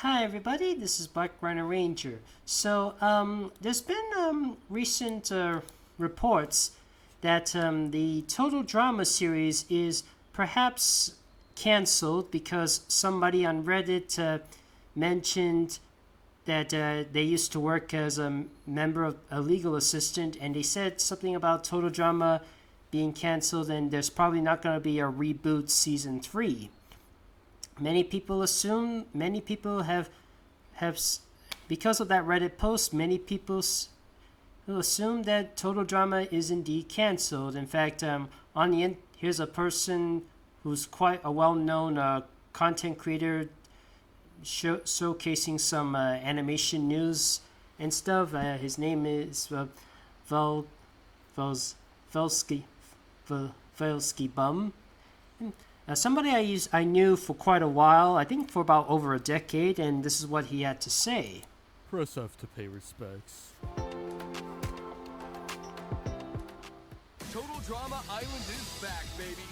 Hi everybody, this is Black Rhino Ranger. There's been recent reports that the Total Drama series is perhaps canceled because somebody on Reddit mentioned that they used to work as a member of a legal assistant, and they said something about Total Drama being canceled, and there's probably not going to be a reboot season 3. Many people have because of that Reddit post, many people will assume that Total Drama is indeed canceled. In fact, here's a person who's quite a well-known content creator showcasing some animation news and stuff. His name is Velsky Bum. Somebody I knew for quite a while, I think for about over a decade, and this is what he had to say. Press F to pay respects. Total Drama Island is back, baby.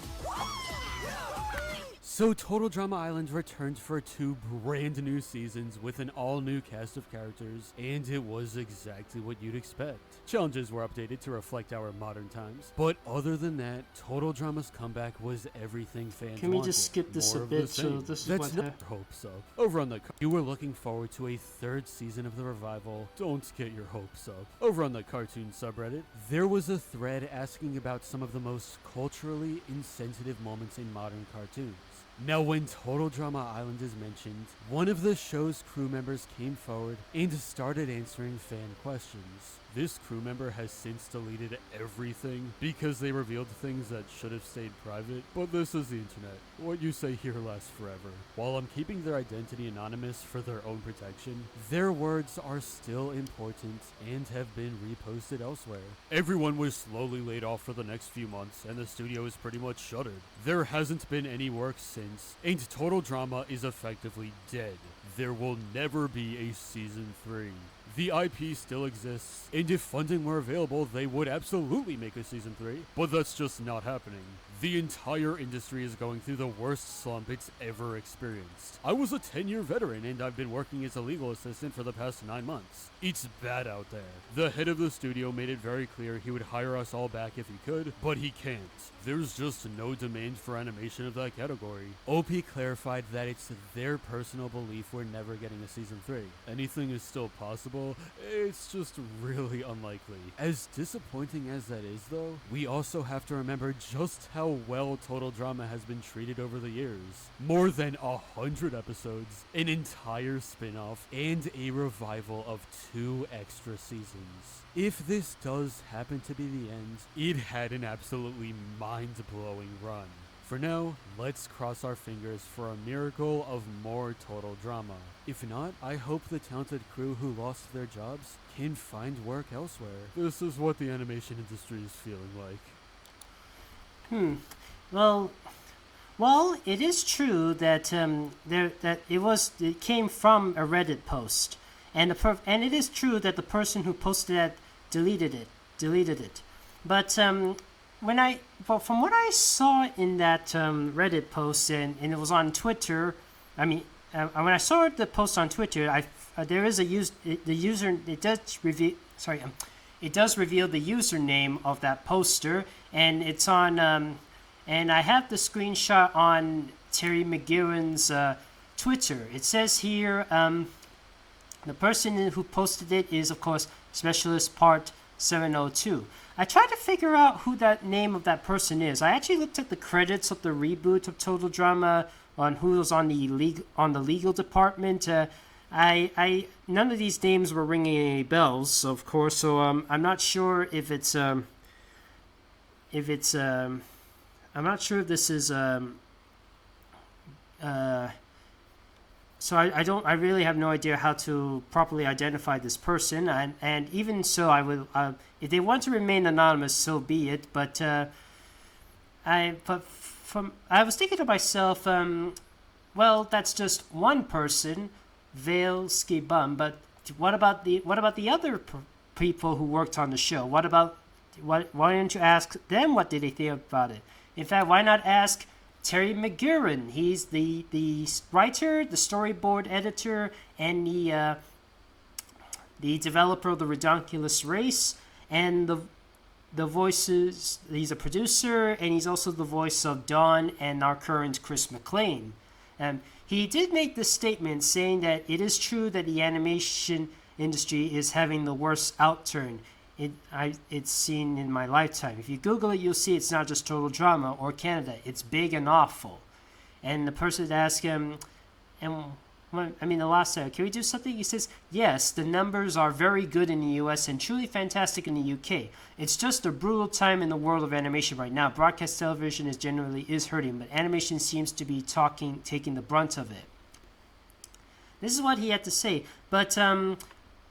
So Total Drama Island returned for 2 brand new seasons with an all new cast of characters, and it was exactly what you'd expect. Challenges were updated to reflect our modern times, but other than that, Total Drama's comeback was everything fans Can we wanted. just skip this More a of the bit? So same. this is That's what not hopes up. Over on the you were looking forward to a 3rd season of the revival. Don't get your hopes up. Over on the cartoon subreddit, there was a thread asking about some of the most culturally insensitive moments in modern cartoons. Now, when Total Drama Island is mentioned, one of the show's crew members came forward and started answering fan questions. This crew member has since deleted everything because they revealed things that should have stayed private, but this is the internet. What you say here lasts forever. While I'm keeping their identity anonymous for their own protection, their words are still important and have been reposted elsewhere. Everyone was slowly laid off for the next few months, and the studio is pretty much shuttered. There hasn't been any work since, and Total Drama is effectively dead. There will never be a season 3. The IP still exists, and if funding were available, they would absolutely make a season 3, but that's just not happening. The entire industry is going through the worst slump it's ever experienced. I was a 10-year veteran, and I've been working as a legal assistant for the past 9 months. It's bad out there. The head of the studio made it very clear he would hire us all back if he could, but he can't. There's just no demand for animation of that category. OP clarified that it's their personal belief we're never getting a season 3. Anything is still possible, it's just really unlikely. As disappointing as that is though, we also have to remember just how well Total Drama has been treated over the years. More than 100 episodes, an entire spin-off, and a revival of 2 extra seasons. If this does happen to be the end, it had an absolutely mind-blowing run. For now, let's cross our fingers for a miracle of more Total Drama. If not, I hope the talented crew who lost their jobs can find work elsewhere. This is what the animation industry is feeling like. Well, it is true that it came from a Reddit post, and it is true that the person who posted that deleted it. But from what I saw in that Reddit post, and it was on Twitter. When I saw the post on Twitter, there is it does reveal the username of that poster, and it's on and I have the screenshot on Terry McGillis's Twitter. It says here the person who posted it is, of course, Specialist Part 702. I tried to figure out who that name of that person is. I actually looked at the credits of the reboot of Total Drama on who was on the legal department. None of these names were ringing any bells, of course. So I'm not sure if I'm not sure if this is so I really have no idea how to properly identify this person, and even so, I would if they want to remain anonymous, so be it. But I was thinking to myself, well, that's just one person, Vale Ski Bum. But what about the other people who worked on the show? Why don't you ask them what did they think about it? In fact, why not ask Terry McGillis. He's the writer, the storyboard editor, and the developer of the Redonkulous Race, and the voices. He's a producer, and he's also the voice of Dawn and our current Chris McLean. He did make this statement saying that it is true that the animation industry is having the worst outturn it's seen in my lifetime. If you Google it, you'll see it's not just Total Drama or Canada. It's big and awful. And the person asked him, the last time, can we do something? He says, yes, the numbers are very good in the US and truly fantastic in the UK. It's just a brutal time in the world of animation right now. Broadcast television is hurting, but animation seems to be taking the brunt of it. This is what he had to say, but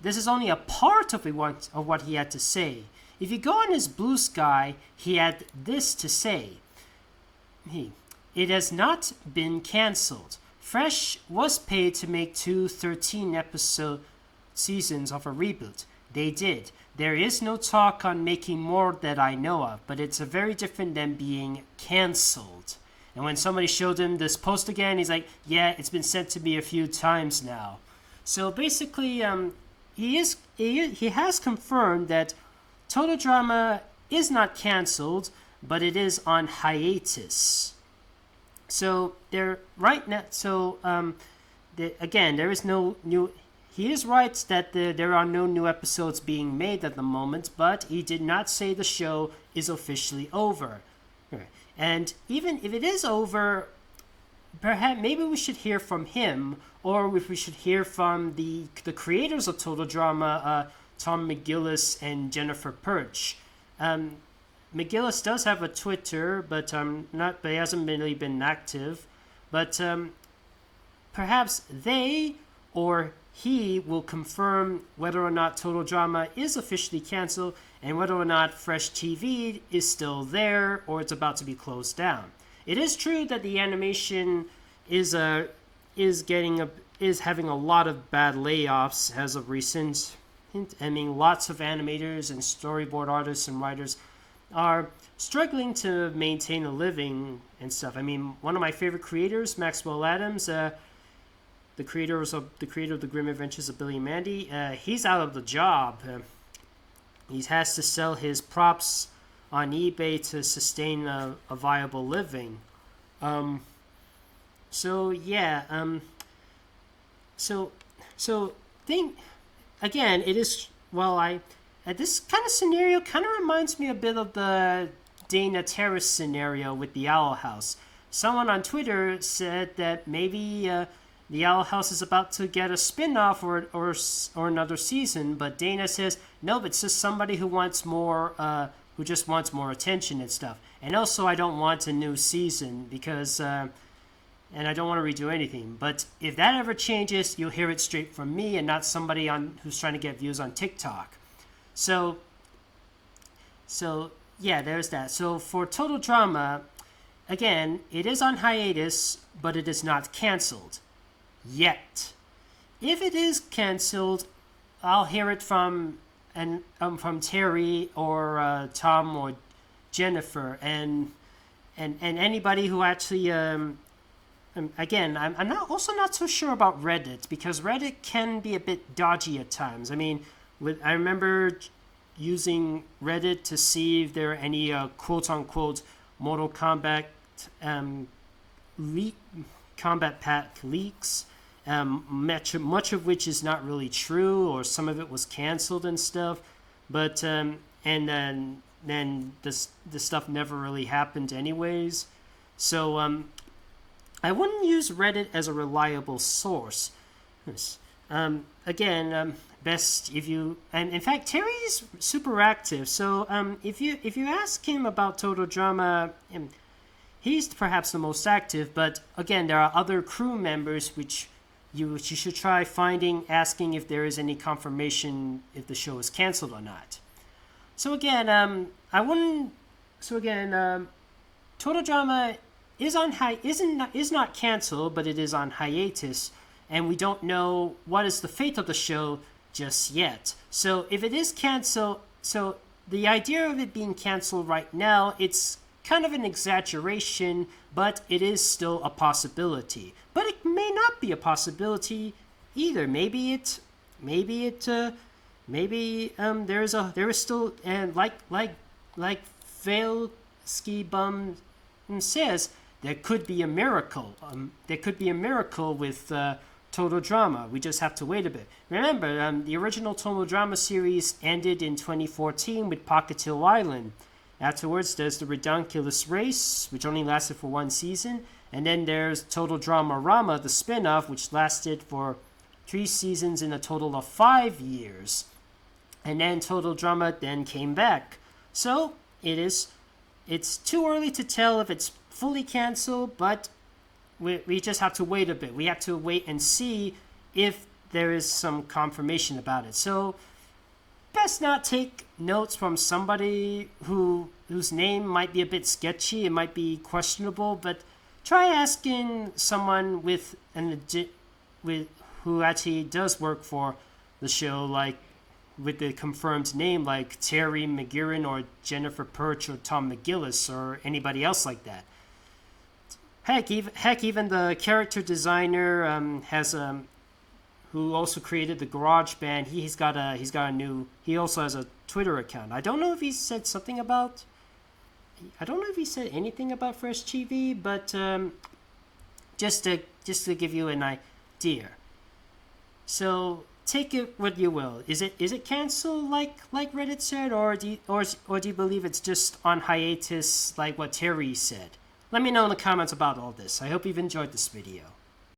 this is only a part of what he had to say. If you go on his Blue Sky, he had this to say. It has not been cancelled. Fresh was paid to make 2 13-episode seasons of a reboot. They did. There is no talk on making more that I know of, but it's a very different than being cancelled. And when somebody showed him this post again, he's like, yeah, it's been sent to me a few times now. So basically, he has confirmed that Total Drama is not cancelled, but it is on hiatus. So there right now. So again, there is no new. He is right that there are no new episodes being made at the moment, but he did not say the show is officially over. And even if it is over, perhaps maybe we should hear from him, or if we should hear from the creators of Total Drama, Tom McGillis and Jennifer Pertsch. McGillis does have a Twitter, but he hasn't really been active. But perhaps they or he will confirm whether or not Total Drama is officially canceled and whether or not Fresh TV is still there or it's about to be closed down. It is true that the animation is having a lot of bad layoffs as of recent. I mean, lots of animators and storyboard artists and writers are struggling to maintain a living and stuff. I mean, one of my favorite creators, Maxwell Adams, the creator of the Grim Adventures of Billy and Mandy, he's out of the job. He has to sell his props on eBay to sustain a viable living. So think again. It is this kind of scenario kind of reminds me a bit of the Dana Terrace scenario with the Owl House. Someone on Twitter said that maybe the Owl House is about to get a spin-off or another season, but Dana says no, it's just somebody who wants more, who just wants more attention and stuff. And also, I don't want a new season because, and I don't want to redo anything. But if that ever changes, you'll hear it straight from me and not somebody who's trying to get views on TikTok. So yeah, there's that. So for Total Drama, again, it is on hiatus, but it is not canceled yet. If it is canceled, I'll hear it from Terry or Tom or Jennifer and anybody who actually. Again, I'm not so sure about Reddit because Reddit can be a bit dodgy at times. I mean, I remember using Reddit to see if there are any quote-unquote Mortal Kombat combat pack leaks, much of which is not really true, or some of it was canceled and stuff. But and then the stuff never really happened anyways. So I wouldn't use Reddit as a reliable source. Best if you, and in fact Terry's super active. So if you ask him about Total Drama, he's perhaps the most active. But again, there are other crew members which you should try asking if there is any confirmation if the show is canceled or not. So again, Total Drama is not canceled, but it is on hiatus, and we don't know what is the fate of the show just yet. So if it is canceled, so the idea of it being canceled right now, it's kind of an exaggeration, but it is still a possibility. But it may not be a possibility either. Maybe there is still, and like Fail Ski Bum says, there could be a miracle. There could be a miracle with Total Drama. We just have to wait a bit. Remember, the original Total Drama series ended in 2014 with Pocket Hill Island. Afterwards, there's the Redonkulous Race, which only lasted for one season. And then there's Total Drama Rama, the spin-off, which lasted for 3 seasons in a total of 5 years. And then Total Drama then came back. So, it's too early to tell if it's fully canceled, but we just have to wait a bit. We have to wait and see if there is some confirmation about it. So, best not take notes from somebody whose name might be a bit sketchy. It might be questionable, but try asking someone who actually does work for the show, like with the confirmed name, like Terry McGillis or Jennifer Pertsch or Tom McGillis or anybody else like that. Heck, even the character designer who also created the Garage Band. He also has a Twitter account. I don't know if he said anything about Fresh TV, but just to give you an idea. So take it what you will. Is it canceled like Reddit said, or do you believe it's just on hiatus like what Terry said? Let me know in the comments about all this. I hope you've enjoyed this video.